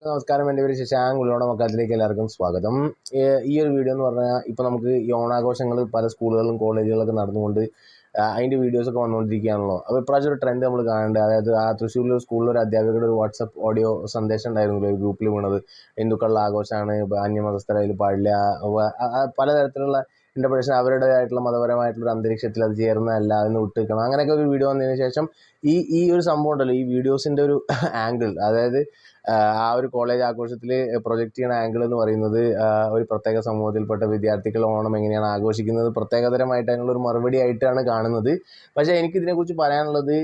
നമസ്കാരം, എൻ്റെ പേര് ശശാങ്ക്. ഉള്ളോടെ മക്കാലത്തിലേക്ക് എല്ലാവർക്കും സ്വാഗതം. ഈ ഒരു വീഡിയോ എന്ന് പറഞ്ഞാൽ ഇപ്പോൾ നമുക്ക് ഈ ഓണാഘോഷങ്ങൾ പല സ്കൂളുകളിലും കോളേജുകളിലൊക്കെ നടന്നുകൊണ്ട് അതിൻ്റെ വീഡിയോസൊക്കെ വന്നുകൊണ്ടിരിക്കുകയാണല്ലോ. അപ്പോൾ ഇപ്രാവശ്യം ഒരു ട്രെൻഡ് നമ്മൾ കാണേണ്ടത്, അതായത് തൃശ്ശൂരിൽ സ്കൂളിൽ ഒരു അധ്യാപകരുടെ ഒരു വാട്സപ്പ് ഓഡിയോ സന്ദേശം ഉണ്ടായിരുന്നല്ലോ ഒരു ഗ്രൂപ്പിൽ വീണത്. ഹിന്ദുക്കളുടെ ആഘോഷമാണ്, അന്യമതസ്ഥർ അതിൽ പാടില്ല, പലതരത്തിലുള്ള ഇൻ്റർപ്രിട്ടേഷൻ, അവരുടേതായിട്ടുള്ള മതപരമായിട്ടുള്ള അന്തരീക്ഷത്തിൽ അത് ചേർന്നതല്ല, അതിന് വിട്ടുനിൽക്കണം, അങ്ങനെയൊക്കെ ഒരു വീഡിയോ വന്നതിന് ശേഷം ഈ ഒരു സംഭവം ഉണ്ടല്ലോ, ഈ വീഡിയോസിൻ്റെ ഒരു ആംഗിൾ, അതായത് ആ ഒരു കോളേജ് ആഘോഷത്തിൽ പ്രൊജക്റ്റ് ചെയ്യുന്ന ആംഗിൾ എന്ന് പറയുന്നത് ഒരു പ്രത്യേക സമൂഹത്തിൽപ്പെട്ട വിദ്യാർത്ഥികൾ ഓണം എങ്ങനെയാണ് ആഘോഷിക്കുന്നത് പ്രത്യേകതരമായിട്ട് അതിനുള്ളൊരു മറുപടി ആയിട്ടാണ് കാണുന്നത്. പക്ഷേ എനിക്കിതിനെക്കുറിച്ച് പറയാനുള്ളത്,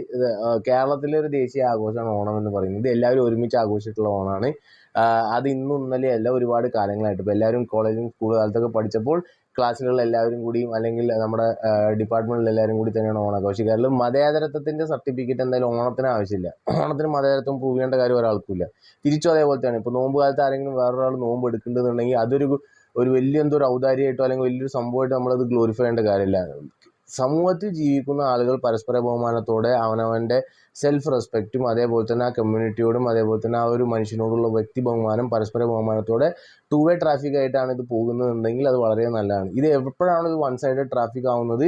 കേരളത്തിലെ ഒരു ദേശീയ ആഘോഷമാണ് ഓണം എന്ന് പറയുന്നത്. എല്ലാവരും ഒരുമിച്ച് ആഘോഷിച്ചിട്ടുള്ള ഓണമാണ്. അത് ഇന്നും ഇന്നലെയല്ല, ഒരുപാട് കാലങ്ങളായിട്ട്. ഇപ്പോൾ എല്ലാവരും കോളേജും സ്കൂൾ കാലത്തൊക്കെ പഠിച്ചപ്പോൾ ക്ലാസ്സിലുള്ള എല്ലാവരും കൂടിയും അല്ലെങ്കിൽ നമ്മുടെ ഡിപ്പാർട്ട്മെൻറ്റിൽ എല്ലാവരും കൂടി തന്നെയാണ് ഓണം ആഘോഷിക്കാറുള്ളത്. മതേതരത്വത്തിൻ്റെ സർട്ടിഫിക്കറ്റ് എന്തായാലും ഓണത്തിന് ആവശ്യമില്ല. ഓണത്തിന് മതേതരത്വം പ്രൂവ് ചെയ്യേണ്ട കാര്യം ഒരാൾക്കില്ല. തിരിച്ചും അതേപോലെ തന്നെ. ഇപ്പോൾ നോമ്പ് കാലത്ത് ആരെങ്കിലും വേറൊരാൾ നോമ്പ് എടുക്കേണ്ടതുണ്ടെങ്കിൽ അതൊരു വലിയ എന്തോ ഒരു ഔദാര്യമായിട്ടോ അല്ലെങ്കിൽ വലിയൊരു സംഭവമായിട്ട് നമ്മളത് ഗ്ലോറിഫൈ ചെയ്യേണ്ട കാര്യമില്ല. സമൂഹത്തിൽ ജീവിക്കുന്ന ആളുകൾ പരസ്പര ബഹുമാനത്തോടെ അവനവൻ്റെ സെൽഫ് റെസ്പെക്റ്റും അതേപോലെ തന്നെ ആ കമ്മ്യൂണിറ്റിയോടും അതേപോലെ തന്നെ ആ ഒരു മനുഷ്യനോടുള്ള വ്യക്തി ബഹുമാനം, പരസ്പര ബഹുമാനത്തോടെ ടു വേ ട്രാഫിക് ആയിട്ടാണ് ഇത് പോകുന്നതെന്നുണ്ടെങ്കിൽ അത് വളരെ നല്ലതാണ്. ഇത് എപ്പോഴാണ് ഇത് വൺ സൈഡഡ് ട്രാഫിക് ആവുന്നത്,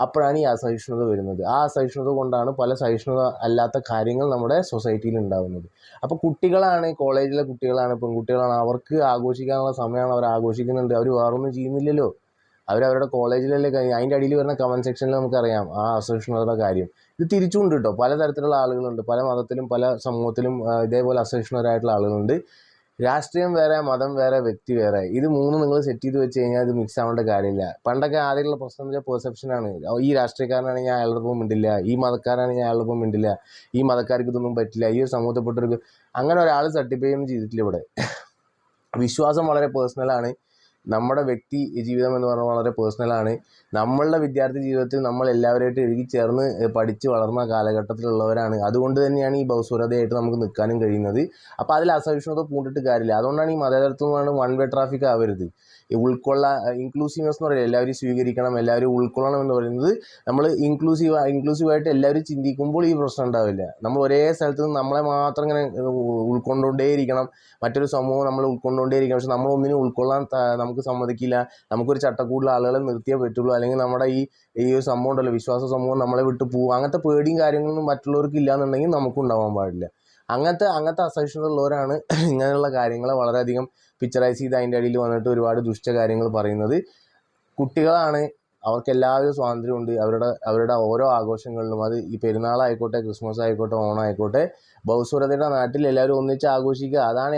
അപ്പോഴാണ് ഈ അസഹിഷ്ണുത വരുന്നത്. ആ അസഹിഷ്ണുത കൊണ്ടാണ് പല സഹിഷ്ണുത അല്ലാത്ത കാര്യങ്ങൾ നമ്മുടെ സൊസൈറ്റിയിൽ ഉണ്ടാകുന്നത്. അപ്പോൾ കുട്ടികളാണ്, കോളേജിലെ കുട്ടികളാണ്, പെൺകുട്ടികളാണ്, അവർക്ക് ആഘോഷിക്കാനുള്ള സമയമാണ്, അവർ ആഘോഷിക്കുന്നുണ്ട്. അവർ വേറൊന്നും ചെയ്യുന്നില്ലല്ലോ. അവരവരുടെ കോളേജിലല്ലേ അതിൻ്റെ അടിയിൽ വരുന്ന കമൻറ്റ് സെക്ഷനിൽ നമുക്കറിയാം ആ അസഹിഷ്ണുതയുടെ കാര്യം. ഇത് തിരിച്ചുകൊണ്ട് കേട്ടോ, പലതരത്തിലുള്ള ആളുകളുണ്ട്, പല മതത്തിലും പല സമൂഹത്തിലും ഇതേപോലെ അസഹിഷ്ണുതരായിട്ടുള്ള ആളുകളുണ്ട്. രാഷ്ട്രീയം വേറെ, മതം വേറെ, വ്യക്തി വേറെ. ഇത് മൂന്നും നിങ്ങൾ സെറ്റ് ചെയ്ത് വെച്ച് കഴിഞ്ഞാൽ ഇത് മിക്സ് ആവേണ്ട കാര്യമില്ല. പണ്ടൊക്കെ ആദ്യമുള്ള പ്രശ്നം എന്ന് വെച്ചാൽ പെർസെപ്ഷനാണ്. ഈ രാഷ്ട്രീയക്കാരനാണെങ്കിൽ ഞാൻ അയാളുടെ ഒപ്പം മിണ്ടില്ല, ഈ മതക്കാരാണെങ്കിൽ ഞാൻ അയാളുടെ ഒപ്പം മിണ്ടില്ല, ഈ മതക്കാർക്ക് ഇതൊന്നും പറ്റില്ല, ഈ ഒരു സമൂഹത്തിൽപ്പെട്ടവർക്ക്. അങ്ങനെ ഒരാൾ സർട്ടിഫൈ ഒന്നും ചെയ്തിട്ടില്ല ഇവിടെ. വിശ്വാസം വളരെ പേഴ്സണലാണ്. നമ്മുടെ വ്യക്തി ജീവിതം എന്ന് പറഞ്ഞാൽ വളരെ പേഴ്സണലാണ്. നമ്മളുടെ വിദ്യാർത്ഥി ജീവിതത്തിൽ നമ്മൾ എല്ലാവരുമായിട്ട് ഇഴുകിച്ചേർന്ന് പഠിച്ച് വളർന്ന കാലഘട്ടത്തിലുള്ളവരാണ്. അതുകൊണ്ട് തന്നെയാണ് ഈ ബഹുസ്വരതയായിട്ട് നമുക്ക് നിൽക്കാനും കഴിയുന്നത്. അപ്പോൾ അതിൽ അസഹിഷ്ണുത പൂണ്ടിട്ട് കാര്യമില്ല. അതുകൊണ്ടാണ് ഈ മതേതരത്വം എന്ന് പറയുന്നത് വൺ വേ ട്രാഫിക് ആവരുത്. ഈ ഇൻക്ലൂസീവ്നെസ് എന്ന് പറയുന്നത് എല്ലാവരും സ്വീകരിക്കണം, എല്ലാവരും ഉൾക്കൊള്ളണം എന്ന് പറയുന്നത്, നമ്മൾ ഇൻക്ലൂസീവായിട്ട് എല്ലാവരും ചിന്തിക്കുമ്പോൾ ഈ പ്രശ്നം ഉണ്ടാവില്ല. നമ്മൾ ഒരേ സ്ഥലത്ത് നിന്ന് നമ്മളെ മാത്രം ഇങ്ങനെ ഉൾക്കൊണ്ടുകൊണ്ടേയിരിക്കണം, മറ്റൊരു സമൂഹം നമ്മൾ ഉൾക്കൊണ്ടുകൊണ്ടേയിരിക്കണം. പക്ഷെ നമ്മളൊന്നിനും ഉൾക്കൊള്ളാൻ നമുക്ക് സമ്മതിക്കില്ല. നമുക്കൊരു ചട്ടക്കൂടിൽ ആളുകളെ നിർത്തിയേ പറ്റുള്ളൂ, അല്ലെങ്കിൽ നമ്മുടെ ഈ ഒരു സംഭവം ഉണ്ടല്ലോ, വിശ്വാസ സമൂഹം നമ്മളെ വിട്ട് പോകും. അങ്ങനത്തെ പേടിയും കാര്യങ്ങളൊന്നും മറ്റുള്ളവർക്ക് ഇല്ലയെന്നുണ്ടെങ്കിൽ നമുക്കും ഉണ്ടാവാൻ പാടില്ല. അങ്ങനത്തെ അസഹിഷ്ണുത ഉള്ളവരാണ് ഇങ്ങനെയുള്ള കാര്യങ്ങളെ വളരെയധികം പിക്ചറൈസ് ചെയ്ത് അതിൻ്റെ അടിയിൽ വന്നിട്ട് ഒരുപാട് ദുഷ്ട കാര്യങ്ങൾ പറയുന്നത്. കുട്ടികളാണ്, അവർക്ക് എല്ലാവിധ സ്വാതന്ത്ര്യമുണ്ട് അവരുടെ ഓരോ ആഘോഷങ്ങളിലും. അത് ഈ പെരുന്നാളായിക്കോട്ടെ, ക്രിസ്മസ് ആയിക്കോട്ടെ, ഓണം ആയിക്കോട്ടെ, ബഹുസ്വരതയുടെ നാട്ടിൽ എല്ലാവരും ഒന്നിച്ച് ആഘോഷിക്കുക. അതാണ്